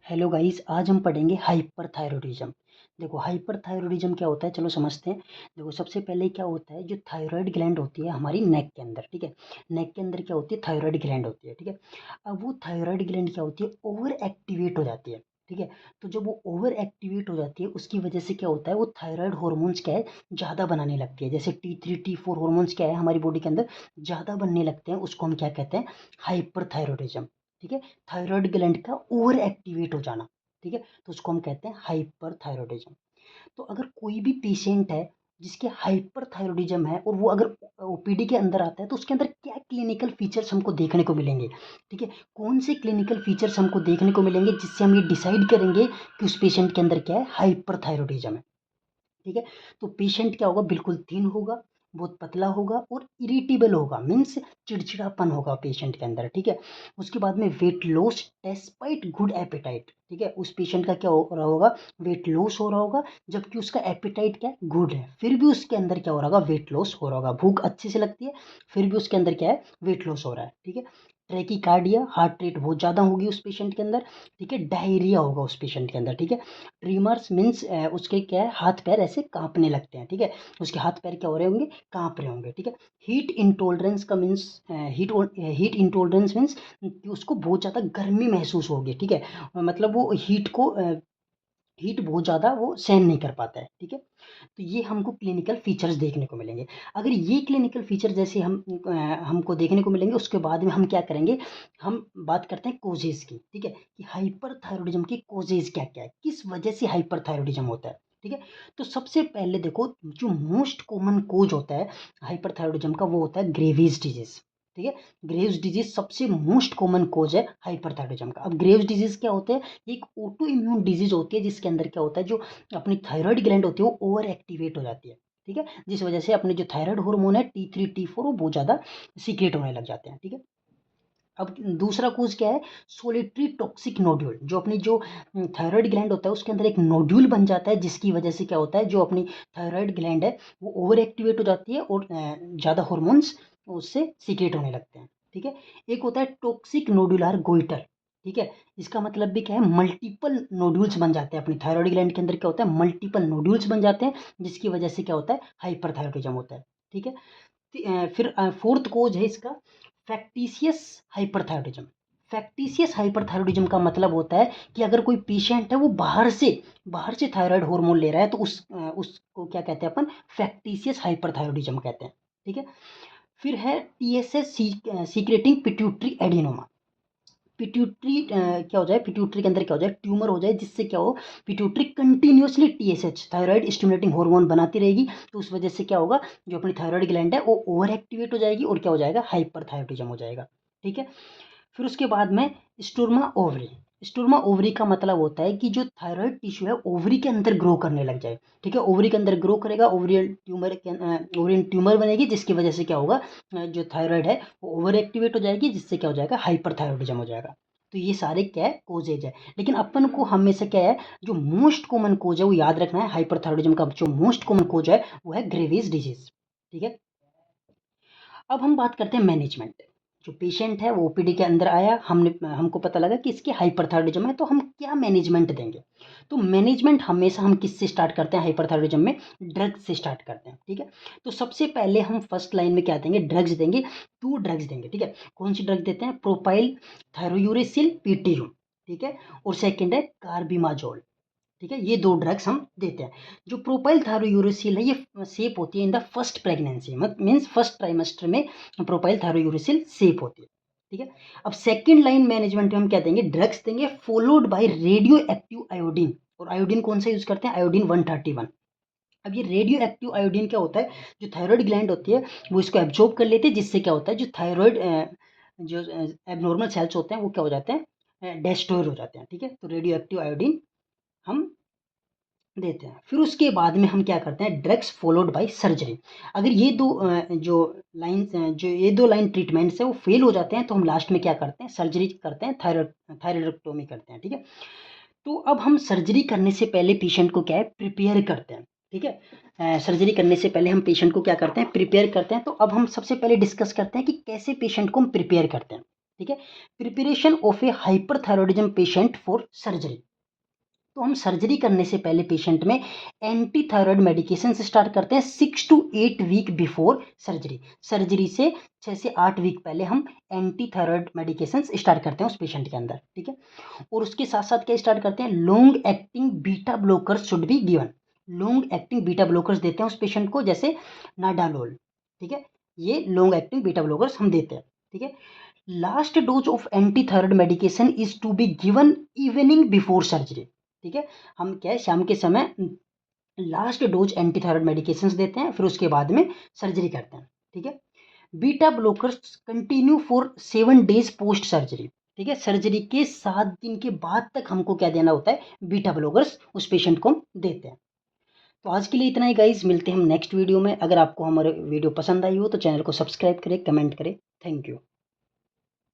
Hello guys, आज हम पढ़ेंगे हाइपरथायरॉयडिज्म। देखो हाइपरथायरॉयडिज्म क्या होता है, चलो समझते हैं। देखो सबसे पहले क्या होता है, जो थायराइड ग्लैंड होती है हमारी नेक के अंदर, ठीक है। नेक के अंदर क्या होती है, थायराइड ग्लैंड होती है, ठीक है। अब वो थायराइड ग्लैंड क्या होती है, ओवर एक्टिवेट हो जाती है, ठीक है। तो जब वो ओवर एक्टिवेट हो जाती है उसकी वजह से क्या होता है, वो थायराइड हॉर्मोन्स क्या है, ज़्यादा बनाने लगती है। जैसे T3 T4 हॉर्मोन्स क्या है हमारी बॉडी के अंदर ज़्यादा बनने लगते हैं, उसको हम क्या कहते हैं, हाइपरथायरॉयडिज्म, ठीक है। थायराइड ग्लैंड का ओवर एक्टिवेट हो जाना, ठीक है, तो उसको हम कहते हैं हाइपरथायरॉयडिज्म। तो अगर कोई भी पेशेंट है जिसके हाइपरथायरॉयडिज्म है और वो अगर ओपीडी के अंदर आता है तो उसके अंदर क्या क्लिनिकल फीचर्स हमको देखने को मिलेंगे, ठीक है। कौन से क्लिनिकल फीचर्स हमको देखने को मिलेंगे जिससे हम ये डिसाइड करेंगे कि उस पेशेंट के अंदर क्या है, हाइपरथायरॉयडिज्म है, ठीक है। तो पेशेंट क्या होगा, बिल्कुल थिन होगा, बहुत पतला होगा और इरिटेबल होगा, मीन्स चिड़चिड़ापन होगा पेशेंट के अंदर, ठीक है। उसके बाद में weight loss despite good appetite, ठीक है। उस पेशेंट का क्या हो रहा होगा, वेट लॉस हो रहा होगा, जबकि उसका एपेटाइट क्या है, गुड है, फिर भी उसके अंदर क्या हो रहा होगा, वेट लॉस हो रहा होगा। भूख अच्छे से लगती है, फिर भी उसके अंदर क्या है, वेट लॉस हो रहा है, ठीक है। ट्रैकीकार्डिया, हार्ट रेट बहुत ज़्यादा होगी उस पेशेंट के अंदर, ठीक है। डायरिया होगा उस पेशेंट के अंदर, ठीक है। ट्रीमर्स मीन्स उसके क्या है, हाथ पैर ऐसे कांपने लगते हैं, ठीक है। उसके हाथ पैर क्या हो रहे होंगे, कांप रहे होंगे, ठीक है। हीट इंटॉलरेंस का मीन्स हीट इंटॉलरेंस मीन्स कि उसको बहुत ज़्यादा गर्मी महसूस होगी, ठीक है। मतलब वो हीट बहुत ज़्यादा वो सहन नहीं कर पाता है, ठीक है। तो ये हमको क्लिनिकल फीचर्स देखने को मिलेंगे। अगर ये क्लिनिकल फीचर जैसे हमको देखने को मिलेंगे, उसके बाद में हम क्या करेंगे, हम बात करते हैं कोजेज की, ठीक है, कि हाइपरथायरॉयडिज्म की कोजेज क्या क्या है, किस वजह से हाइपरथायरॉयडिज्म होता है, ठीक है। तो सबसे पहले देखो, जो मोस्ट कॉमन कोज होता है हाइपरथायरॉयडिज्म का, वो होता है ग्रेव्स डिजीज, ठीक है। ग्रेव्स डिजीज सबसे मोस्ट कॉमन कोज है हाइपरथायरॉयडिज्म का। अब ग्रेव्स डिजीज क्या होते हैं, एक ऑटो इम्यून डिजीज होती है जिसके अंदर क्या होता है, जो अपनी थायराइड ग्लैंड होती है वो ओवर एक्टिवेट हो जाती है, ठीक है। जिस वजह से अपने जो थायराइड हार्मोन है T3 T4 वो बहुत ज़्यादा सीक्रेट होने लग जाते हैं, ठीक है। अब दूसरा कोज क्या है, सोलिटरी टॉक्सिक नोड्यूल, जो अपनी जो थायराइड ग्लैंड होता है उसके अंदर एक नोड्यूल बन जाता है, जिसकी वजह से क्या होता है, जो अपनी थायराइड ग्लैंड है वो ओवर एक्टिवेट हो जाती है और ज़्यादा हॉर्मोन्स उससे सीक्रेट होने लगते हैं, ठीक है। एक होता है टॉक्सिक नोडुलर गोइटर, ठीक है। इसका मतलब भी क्या है, मल्टीपल नोड्यूल्स बन जाते हैं अपनी थायराइड ग्लैंड के अंदर, क्या होता है, मल्टीपल नोड्यूल्स बन जाते हैं, जिसकी वजह से क्या होता है, हाइपरथायरॉयडिज्म होता है, ठीक है। फिर फोर्थ कोज है इसका, फैक्टिशियस हाइपरथायरॉयडिज्म। फैक्टिशियस हाइपरथायरॉयडिज्म का मतलब होता है कि अगर कोई पेशेंट है वो बाहर से थायराइड हार्मोन ले रहा है तो उसको क्या कहते हैं अपन, फैक्टिशियस हाइपरथायरॉयडिज्म कहते हैं, ठीक है। फिर है TSH secreting pituitary adenoma. Pituitary क्या हो जाए, पिट्यूटरी के अंदर क्या हो जाए, ट्यूमर हो जाए, जिससे क्या हो, pituitary continuously TSH thyroid stimulating hormone बनाती रहेगी, तो उस वजह से क्या होगा, जो अपनी थायराइड ग्लैंड है वो ओवर एक्टिवेट हो जाएगी और क्या हो जाएगा, हाइपरथायरॉयडिज्म हो जाएगा, ठीक है। फिर उसके बाद में स्टोरमा ओवरी। स्टोरमा ओवरी का मतलब होता है कि जो थायराइड टिश्यू है ओवरी के अंदर ग्रो करने लग जाए, ठीक है। ओवरी के अंदर ग्रो करेगा, ओवरियन ट्यूमर बनेगी, जिसकी वजह से क्या होगा, जो थायराइड है वो ओवर एक्टिवेट हो जाएगी, जिससे क्या हो जाएगा, हाइपरथायरॉयडिज्म हो जाएगा। तो ये सारे क्या है, कोजेज है। लेकिन अपन को हमेशा क्या है, जो मोस्ट कॉमन कोज है वो याद रखना है, हाइपरथायरॉयडिज्म का जो मोस्ट कॉमन कोज है वो है ग्रेव्स डिजीज, ठीक है। अब हम बात करते हैं मैनेजमेंट। जो पेशेंट है वो ओपीडी के अंदर आया, हमको पता लगा कि इसके हाइपरथायरॉयडिज्म है, तो हम क्या मैनेजमेंट देंगे। तो मैनेजमेंट हमेशा हम किससे स्टार्ट करते हैं, हाइपरथायरॉयडिज्म में ड्रग से स्टार्ट करते हैं, ठीक है। तो सबसे पहले हम फर्स्ट लाइन में क्या देंगे, ड्रग्स देंगे। 2 ड्रग्स देंगे, ठीक है। कौन सी ड्रग देते हैं, प्रोपाइल थायरोयूरेसिल पीटीयू, ठीक है। और सेकेंड है कार्बिमाजोल, ठीक है। ये 2 ड्रग्स हम देते हैं। जो प्रोपाइल थायरोयूरेसिल है ये सेफ होती है in the first pregnancy, means first trimester में प्रोपाइल थायरोयूरेसिल सेफ होती है, ठीक है। अब सेकंड लाइन मैनेजमेंट में हम क्या देंगे, ड्रग्स देंगे followed by radio active iodine. और आयोडीन कौन सा यूज करते हैं, आयोडीन 131। अब ये रेडियो एक्टिव आयोडीन क्या होता है, जो थायराइड ग्लैंड होती है वो इसको एब्जॉर्ब कर लेते हैं, जिससे क्या होता है, जो थायराइड जो एबनॉर्मल सेल्स होते हैं वो क्या हो जाते हैं, डेस्ट्रॉय हो जाते हैं, ठीक है। तो रेडियो एक्टिव आयोडीन हम देते हैं। फिर उसके बाद में हम क्या करते हैं, ड्रग्स फॉलोड बाय सर्जरी। अगर ये दो लाइन ट्रीटमेंट्स है वो फेल हो जाते हैं, तो हम लास्ट में क्या करते हैं, सर्जरी करते हैं, थायरॉयडक्टोमी करते हैं, ठीक है। तो अब हम सर्जरी करने से पहले पेशेंट को क्या है, प्रिपेयर करते हैं, ठीक है। सर्जरी करने से पहले हम पेशेंट को क्या करते हैं, प्रिपेयर करते हैं। तो अब हम सबसे पहले डिस्कस करते हैं कि कैसे पेशेंट को हम प्रिपेयर करते हैं। ठीक है। Preparation of A hyperthyroidism patient for surgery, तो हम सर्जरी करने से पहले पेशेंट में एंटी थायराइड मेडिकेशन स्टार्ट करते हैं 6 to 8 week before surgery. Surgery से 6 से 8 वीक पहले हम एंटी थायराइड मेडिकेशन स्टार्ट करते हैं उस पेशेंट के अंदर, ठीक है। और उसके साथ साथ क्या स्टार्ट करते हैं, long acting beta blockers should be given. Long acting beta blockers देते हैं उस पेशेंट को, जैसे नाडालोल, ठीक है। ये लॉन्ग एक्टिंग बीटा ब्लॉकर्स हम देते हैं, ठीक है। Last dose of anti thyroid medication is to be given evening before surgery, ठीक है। हम क्या है, शाम के समय last dose anti thyroid medications देते हैं, फिर उसके बाद में सर्जरी करते हैं, ठीक है। Beta blockers continue for 7 days post surgery, ठीक है। सर्जरी के 7 दिन के बाद तक हमको क्या देना होता है, बीटा ब्लॉकर्स उस पेशेंट को हम देते हैं। तो आज के लिए इतना ही गाइज, मिलते हैं हम नेक्स्ट वीडियो में। अगर आपको हमारे वीडियो पसंद आई हो तो चैनल को सब्सक्राइब करें, कमेंट करें। Thank you.